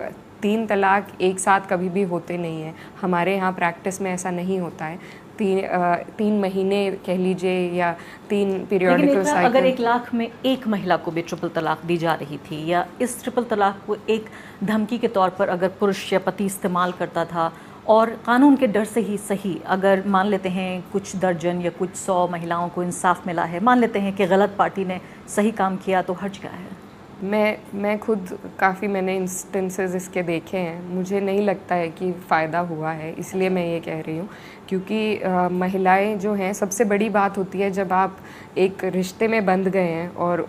3 तलाक एक साथ कभी भी होते नहीं हैं। हमारे यहाँ प्रैक्टिस में ऐसा नहीं होता है। 3 महीने कह लीजिए या 3 पीरियोडिकल साइकिल। अगर 1 लाख में एक महिला को भी ट्रिपल तलाक दी जा रही थी या इस ट्रिपल तलाक को एक धमकी के तौर पर अगर पुरुष या पति इस्तेमाल करता था और कानून के डर से ही सही, अगर मान लेते हैं कुछ दर्जन या कुछ 100 महिलाओं को इंसाफ मिला है, मान लेते हैं कि गलत पार्टी ने सही काम किया, तो हर्ज क्या है? मैं खुद मैंने इंस्टेंसेस इसके देखे हैं। मुझे नहीं लगता है कि फ़ायदा हुआ है, इसलिए मैं ये कह रही हूँ। क्योंकि महिलाएं जो हैं, सबसे बड़ी बात होती है जब आप एक रिश्ते में बंध गए हैं और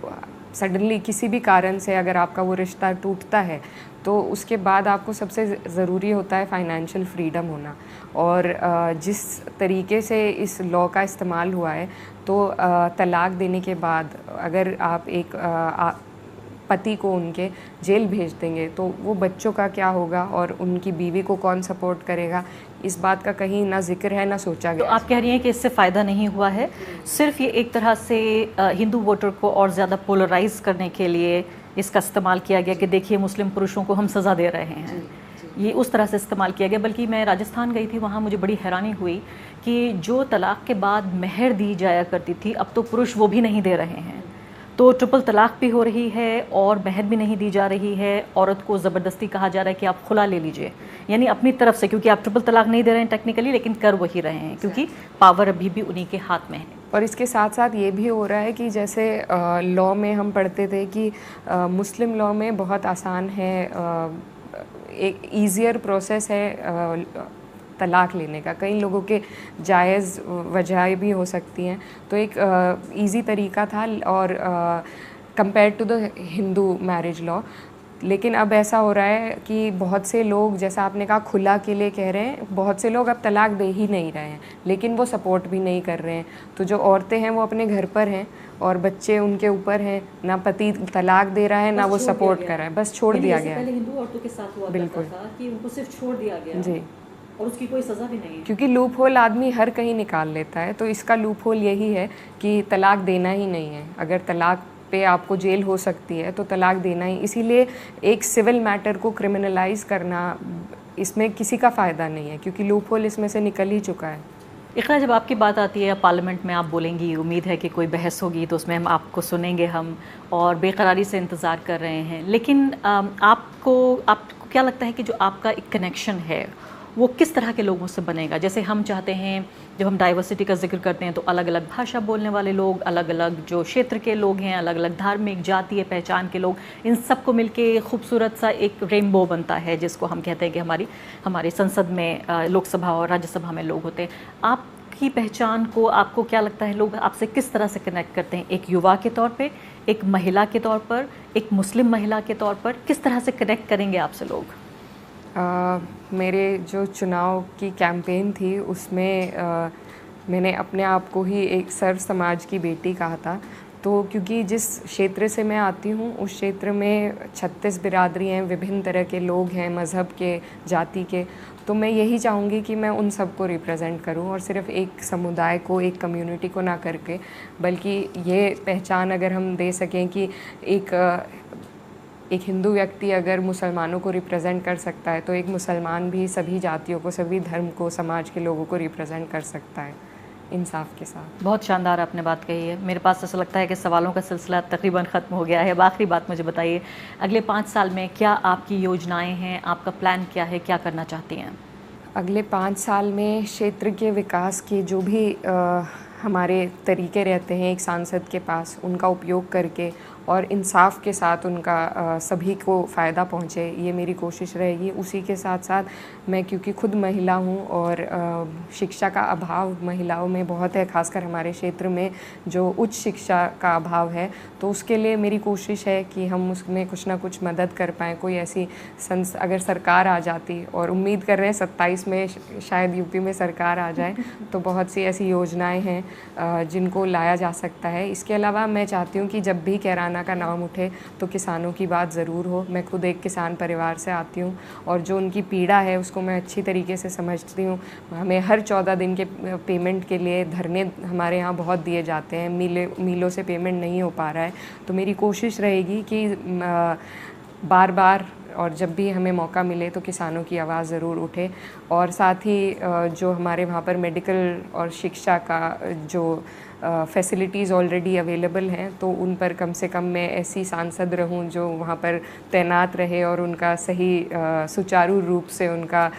सडनली किसी भी कारण से अगर आपका वो रिश्ता टूटता है, तो उसके बाद आपको सबसे ज़रूरी होता है फाइनेंशियल फ्रीडम होना। और जिस तरीके से इस लॉ का इस्तेमाल हुआ है, तो तलाक देने के बाद अगर आप एक पति को उनके जेल भेज देंगे तो वो बच्चों का क्या होगा और उनकी बीवी को कौन सपोर्ट करेगा, इस बात का कहीं ना जिक्र है ना सोचा गया। तो आप कह रही हैं कि इससे फ़ायदा नहीं हुआ है, सिर्फ ये एक तरह से हिंदू वोटर को और ज़्यादा पोलराइज करने के लिए इसका इस्तेमाल किया गया कि देखिए मुस्लिम पुरुषों को हम सज़ा दे रहे हैं, ये उस तरह से इस्तेमाल किया गया। बल्कि मैं राजस्थान गई थी, वहाँ मुझे बड़ी हैरानी हुई कि जो तलाक के बाद मेहर दी जाया करती थी, अब तो पुरुष वो भी नहीं दे रहे हैं। तो ट्रिपल तलाक भी हो रही है और महर भी नहीं दी जा रही है। औरत को ज़बरदस्ती कहा जा रहा है कि आप खुला ले लीजिए, यानी अपनी तरफ से, क्योंकि आप ट्रिपल तलाक नहीं दे रहे हैं टेक्निकली, लेकिन कर वही रहे हैं क्योंकि पावर अभी भी उन्हीं के हाथ में है। और इसके साथ साथ ये भी हो रहा है कि जैसे लॉ में हम पढ़ते थे कि मुस्लिम लॉ में बहुत आसान है, एक ईज़ियर प्रोसेस है तलाक़ लेने का। कई लोगों के जायज़ वजह भी हो सकती हैं, तो एक इजी तरीका था और compare to the Hindu marriage law. लेकिन अब ऐसा हो रहा है कि बहुत से लोग, जैसा आपने कहा खुला के लिए कह रहे हैं, बहुत से लोग अब तलाक दे ही नहीं रहे हैं, लेकिन वो सपोर्ट भी नहीं कर रहे हैं। तो जो औरतें हैं वो अपने घर पर हैं और बच्चे उनके ऊपर हैं, ना पति तलाक दे रहा है ना वो सपोर्ट कर रहा है, बस छोड़ दिया गया है। पहले हिंदू औरतों के साथ हुआ बिल्कुल था कि उनको सिर्फ छोड़ दिया गया जी, और उसकी कोई सज़ा भी नहीं है। क्योंकि लूप होल आदमी हर कहीं निकाल लेता है, तो इसका लूप होल यही है कि तलाक देना ही नहीं है। अगर तलाक पे आपको जेल हो सकती है तो तलाक देना ही, इसीलिए एक सिविल मैटर को क्रिमिनलाइज करना, इसमें किसी का फ़ायदा नहीं है क्योंकि लूप होल इसमें से निकल ही चुका है। इक़रा, जब आपकी बात आती है पार्लियामेंट में आप बोलेंगी, उम्मीद है कि कोई बहस होगी तो उसमें हम आपको सुनेंगे हम, और बेकरारी से इंतज़ार कर रहे हैं। लेकिन आपको क्या लगता है कि जो आपका एक कनेक्शन है वो किस तरह के लोगों से बनेगा? जैसे हम चाहते हैं, जब हम डाइवर्सिटी का जिक्र करते हैं तो अलग अलग भाषा बोलने वाले लोग, अलग अलग जो क्षेत्र के लोग हैं, अलग अलग धार्मिक जातीय पहचान के लोग, इन सबको मिलके खूबसूरत सा एक रेनबो बनता है, जिसको हम कहते हैं कि हमारी संसद में लोकसभा और राज्यसभा में लोग होते हैं। आपकी पहचान को, आपको क्या लगता है लोग आपसे किस तरह से कनेक्ट करते हैं? एक युवा के तौर पर, एक महिला के तौर पर, एक मुस्लिम महिला के तौर पर, किस तरह से कनेक्ट करेंगे आपसे लोग? मेरे जो चुनाव की कैंपेन थी उसमें मैंने अपने आप को ही एक सर्व समाज की बेटी कहा था। तो क्योंकि जिस क्षेत्र से मैं आती हूँ उस क्षेत्र में 36 बिरादरी हैं, विभिन्न तरह के लोग हैं, मज़हब के, जाति के, तो मैं यही चाहूँगी कि मैं उन सबको रिप्रेजेंट करूँ और सिर्फ एक समुदाय को, एक कम्युनिटी को ना करके, बल्कि ये पहचान अगर हम दे सकें कि एक हिंदू व्यक्ति अगर मुसलमानों को रिप्रेजेंट कर सकता है तो एक मुसलमान भी सभी जातियों को, सभी धर्म को, समाज के लोगों को रिप्रेजेंट कर सकता है इंसाफ के साथ। बहुत शानदार आपने बात कही है। मेरे पास ऐसा लगता है कि सवालों का सिलसिला तकरीबन ख़त्म हो गया है। अब आखिरी बात मुझे बताइए, अगले 5 साल में क्या आपकी योजनाएं हैं, आपका प्लान क्या है, क्या करना चाहती हैं? अगले 5 साल में क्षेत्र के विकास के जो भी हमारे तरीके रहते हैं एक सांसद के पास, उनका उपयोग करके और इंसाफ के साथ उनका सभी को फ़ायदा पहुँचे, ये मेरी कोशिश रहेगी। उसी के साथ साथ मैं, क्योंकि खुद महिला हूँ और शिक्षा का अभाव महिलाओं में बहुत है, खासकर हमारे क्षेत्र में जो उच्च शिक्षा का अभाव है, तो उसके लिए मेरी कोशिश है कि हम उसमें कुछ ना कुछ मदद कर पाएँ। कोई ऐसी अगर सरकार आ जाती, और उम्मीद कर रहे हैं 27 में शायद यूपी में सरकार आ जाए, तो बहुत सी ऐसी योजनाएँ हैं जिनको लाया जा सकता है। इसके अलावा मैं चाहती हूँ कि जब भी कैराना का नाम उठे तो किसानों की बात ज़रूर हो। मैं खुद एक किसान परिवार से आती हूँ और जो उनकी पीड़ा है उसको मैं अच्छी तरीके से समझती हूँ। हमें हर 14 दिन के पेमेंट के लिए धरने हमारे यहाँ बहुत दिए जाते हैं, मीलों से पेमेंट नहीं हो पा रहा है। तो मेरी कोशिश रहेगी कि बार बार और जब भी हमें मौका मिले तो किसानों की आवाज़ ज़रूर उठे। और साथ ही जो हमारे वहाँ पर मेडिकल और शिक्षा का जो फैसिलिटीज़ ऑलरेडी अवेलेबल हैं, तो उन पर कम से कम मैं ऐसी सांसद रहूं जो वहाँ पर तैनात रहे और उनका सही सुचारू रूप से उनका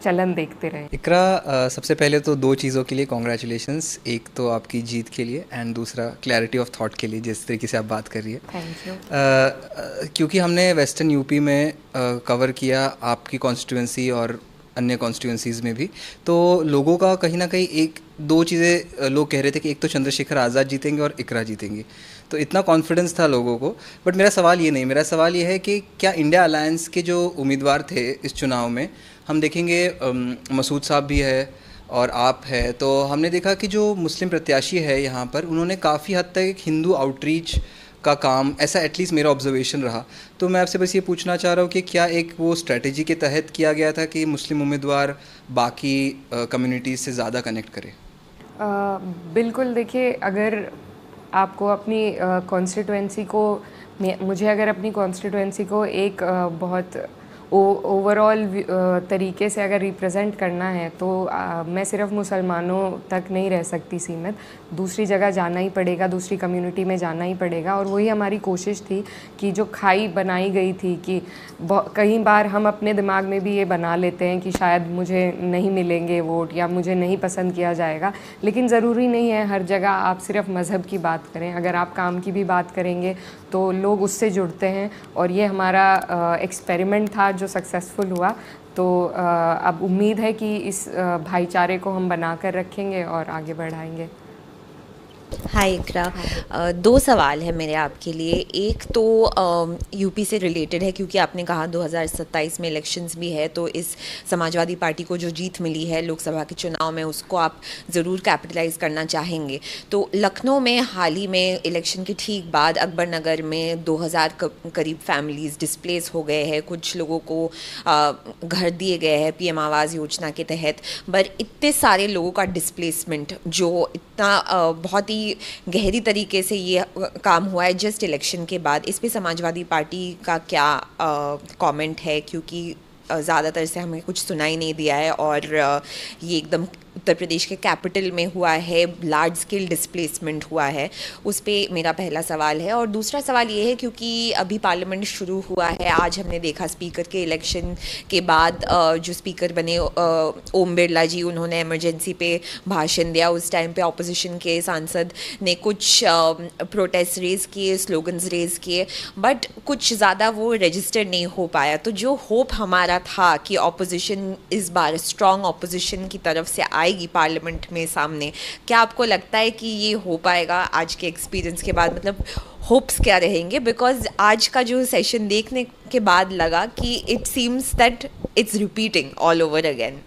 चलन देखते रहे। इकरा, सबसे पहले तो 2 चीज़ों के लिए कॉन्ग्रेचुलेशंस। एक तो आपकी जीत के लिए एंड दूसरा क्लैरिटी ऑफ थॉट के लिए, जिस तरीके से आप बात कर रही है। Thank you. क्योंकि हमने वेस्टर्न यूपी में कवर किया, आपकी कॉन्स्टिट्यूंसी और अन्य कॉन्स्टिट्यूंसीज़ में भी, तो लोगों का कहीं ना कहीं 1-2 चीज़ें लोग कह रहे थे कि एक तो चंद्रशेखर आज़ाद जीतेंगे और इकरा जीतेंगी, तो इतना कॉन्फिडेंस था लोगों को। बट मेरा सवाल ये नहीं, मेरा सवाल ये है कि क्या इंडिया अलायंस के जो उम्मीदवार थे इस चुनाव में, हम देखेंगे मसूद साहब भी है और आप है, तो हमने देखा कि जो मुस्लिम प्रत्याशी है यहाँ पर, उन्होंने काफ़ी हद तक एक हिंदू आउटरीच का काम, ऐसा एटलीस्ट मेरा ऑब्जर्वेशन रहा। तो मैं आपसे बस ये पूछना चाह रहा हूँ कि क्या एक वो स्ट्रेटजी के तहत किया गया था कि मुस्लिम उम्मीदवार बाकी कम्युनिटीज़ से ज़्यादा कनेक्ट करें? बिल्कुल। देखिए, अगर आपको अपनी कॉन्स्टिट्यूएंसी को, मुझे अगर अपनी कॉन्स्टिट्यूएंसी को एक बहुत ओवरऑल तरीके से अगर रिप्रेजेंट करना है तो मैं सिर्फ मुसलमानों तक नहीं रह सकती सीमित, दूसरी जगह जाना ही पड़ेगा, दूसरी कम्युनिटी में जाना ही पड़ेगा। और वही हमारी कोशिश थी कि जो खाई बनाई गई थी कि कई बार हम अपने दिमाग में भी ये बना लेते हैं कि शायद मुझे नहीं मिलेंगे वोट या मुझे नहीं पसंद किया जाएगा, लेकिन ज़रूरी नहीं है हर जगह आप सिर्फ मज़हब की बात करें। अगर आप काम की भी बात करेंगे तो लोग उससे जुड़ते हैं, और ये हमारा एक्सपेरिमेंट था जो सक्सेसफुल हुआ। तो अब उम्मीद है कि इस भाईचारे को हम बना कर रखेंगे और आगे बढ़ाएंगे। हाय इकरा, दो सवाल है मेरे आपके लिए। एक तो यूपी से रिलेटेड है, क्योंकि आपने कहा 2027 में इलेक्शंस भी है, तो इस समाजवादी पार्टी को जो जीत मिली है लोकसभा के चुनाव में उसको आप ज़रूर कैपिटलाइज करना चाहेंगे। तो लखनऊ में हाल ही में इलेक्शन के ठीक बाद अकबर नगर में 2000 करीब फैमिलीज़ डिस्प्लेस हो गए हैं, कुछ लोगों को घर दिए गए हैं पीएम आवास योजना के तहत। पर इतने सारे लोगों का डिस्प्लेसमेंट जो इतना बहुत ही गहरी तरीके से ये काम हुआ है जस्ट इलेक्शन के बाद, इस पे समाजवादी पार्टी का क्या कमेंट है? क्योंकि ज़्यादातर से हमें कुछ सुनाई नहीं दिया है, और ये एकदम उत्तर प्रदेश के कैपिटल में हुआ है, लार्ज स्केल डिस्प्लेसमेंट हुआ है। उस पर मेरा पहला सवाल है। और दूसरा सवाल ये है, क्योंकि अभी पार्लियामेंट शुरू हुआ है, आज हमने देखा स्पीकर के इलेक्शन के बाद जो स्पीकर बने ओम बिरला जी, उन्होंने इमरजेंसी पे भाषण दिया। उस टाइम पे ऑपोजिशन के सांसद ने कुछ प्रोटेस्ट रेज़ किए, स्लोगन्स रेज़ किए, बट कुछ ज़्यादा वो रजिस्टर नहीं हो पाया। तो जो होप हमारा था कि ऑपोजिशन इस बार स्ट्रॉन्ग ऑपोजिशन की तरफ से आएगी पार्लियामेंट में सामने, क्या आपको लगता है कि ये हो पाएगा आज के एक्सपीरियंस के बाद? मतलब होप्स क्या रहेंगे? बिकॉज आज का जो सेशन देखने के बाद लगा कि it seems that it's repeating all over again.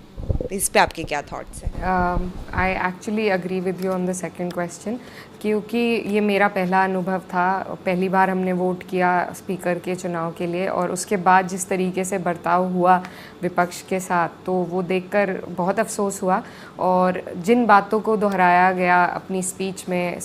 इस पे आपके क्या थॉट्स हैं? I actually agree with you on the second question, क्योंकि ये मेरा पहला अनुभव था। पहली बार हमने वोट किया स्पीकर के चुनाव के लिए, और उसके बाद जिस तरीके से बर्ताव हुआ विपक्ष के साथ, तो वो देखकर बहुत अफसोस हुआ। और जिन बातों को दोहराया गया अपनी स्पीच में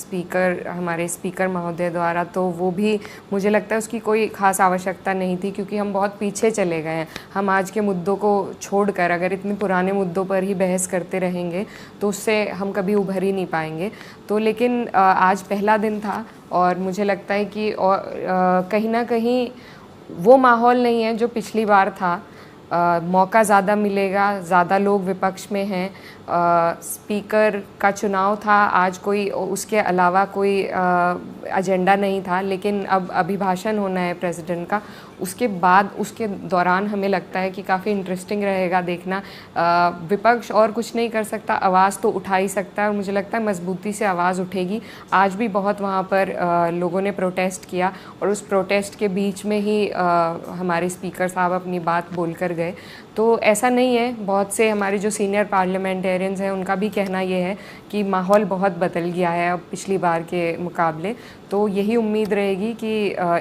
हमारे स्पीकर महोदय द्वारा, तो वो भी मुझे लगता है उसकी कोई ख़ास आवश्यकता नहीं थी, क्योंकि हम बहुत पीछे चले गए हैं। हम आज के मुद्दों को छोड़कर अगर इतने पुराने मुद्दों पर ही बहस करते रहेंगे तो उससे हम कभी उभर ही नहीं पाएंगे। तो लेकिन आज पहला दिन था, और मुझे लगता है कि कहीं ना कहीं वो माहौल नहीं है जो पिछली बार था। मौका ज़्यादा मिलेगा, ज़्यादा लोग विपक्ष में हैं। स्पीकर का चुनाव था आज, कोई उसके अलावा कोई एजेंडा नहीं था, लेकिन अब अभिभाषण होना है प्रेसिडेंट का। उसके बाद उसके दौरान हमें लगता है कि काफ़ी इंटरेस्टिंग रहेगा देखना। विपक्ष और कुछ नहीं कर सकता, आवाज़ तो उठा ही सकता है, और मुझे लगता है मजबूती से आवाज़ उठेगी। आज भी बहुत वहाँ पर लोगों ने प्रोटेस्ट किया, और उस प्रोटेस्ट के बीच में ही हमारे स्पीकर साहब अपनी बात बोल कर गए। तो ऐसा नहीं है, बहुत से हमारे जो सीनियर पार्लियामेंटेरियंस हैं उनका भी कहना ये है कि माहौल बहुत बदल गया है अब पिछली बार के मुकाबले। तो यही उम्मीद रहेगी कि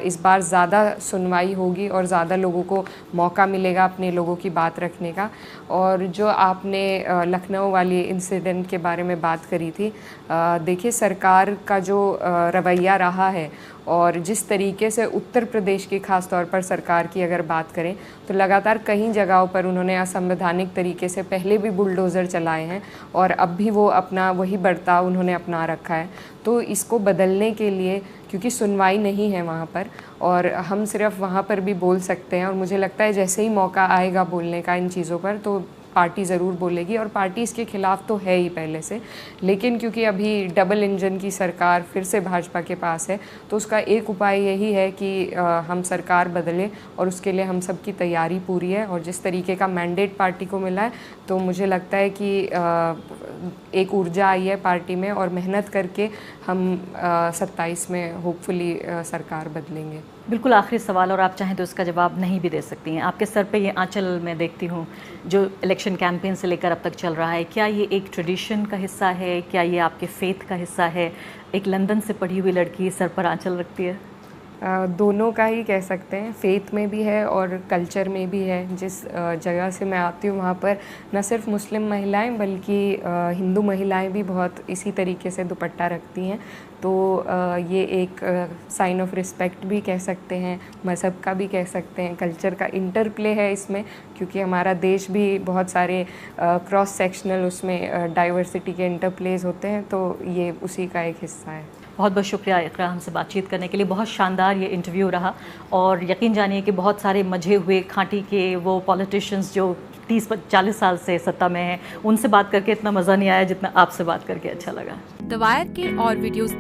इस बार ज़्यादा सुनवाई होगी और ज़्यादा लोगों को मौका मिलेगा अपने लोगों की बात रखने का। और जो आपने लखनऊ वाली इंसिडेंट के बारे में बात करी थी, देखिए सरकार का जो रवैया रहा है, और जिस तरीके से उत्तर प्रदेश की ख़ास तौर पर सरकार की अगर बात करें तो लगातार कई जगहों पर उन्होंने असंवैधानिक तरीके से पहले भी बुलडोज़र चलाए हैं, और अब भी वो अपना वही बर्ताव उन्होंने अपना रखा है। तो इसको बदलने के लिए, क्योंकि सुनवाई नहीं है वहाँ पर, और हम सिर्फ वहाँ पर भी बोल सकते हैं, और मुझे लगता है जैसे ही मौका आएगा बोलने का इन चीज़ों पर तो पार्टी ज़रूर बोलेगी, और पार्टी इसके खिलाफ तो है ही पहले से। लेकिन क्योंकि अभी डबल इंजन की सरकार फिर से भाजपा के पास है, तो उसका एक उपाय यही है कि हम सरकार बदलें, और उसके लिए हम सबकी तैयारी पूरी है। और जिस तरीके का मैंडेट पार्टी को मिला है, तो मुझे लगता है कि एक ऊर्जा आई है पार्टी में, और मेहनत करके हम 27 में होपफुली सरकार बदलेंगे। बिल्कुल आखिरी सवाल, और आप चाहें तो इसका जवाब नहीं भी दे सकती हैं। आपके सर पे ये आंचल मैं देखती हूँ जो इलेक्शन कैंपेन से लेकर अब तक चल रहा है, क्या ये एक ट्रेडिशन का हिस्सा है? क्या ये आपके फेथ का हिस्सा है? एक लंदन से पढ़ी हुई लड़की सर पर आंचल रखती है? दोनों का ही कह सकते हैं, फेथ में भी है और कल्चर में भी है। जिस जगह से मैं आती हूँ वहाँ पर न सिर्फ मुस्लिम महिलाएं बल्कि हिंदू महिलाएं भी बहुत इसी तरीके से दुपट्टा रखती हैं। तो ये एक साइन ऑफ रिस्पेक्ट भी कह सकते हैं, मज़हब का भी कह सकते हैं, कल्चर का इंटरप्ले है इसमें, क्योंकि हमारा देश भी बहुत सारे क्रॉस सेक्शनल उसमें डाइवर्सिटी के इंटरप्लेज होते हैं, तो ये उसी का एक हिस्सा है। बहुत बहुत शुक्रिया इकरा हमसे बातचीत करने के लिए। बहुत शानदार ये इंटरव्यू रहा और यकीन जानिए कि बहुत सारे मजे हुए खांटी के वो पॉलिटिशियंस जो 30-40 साल से सत्ता में हैं, उनसे बात करके इतना मज़ा नहीं आया जितना आपसे बात करके अच्छा लगा। द वायर के और वीडियोस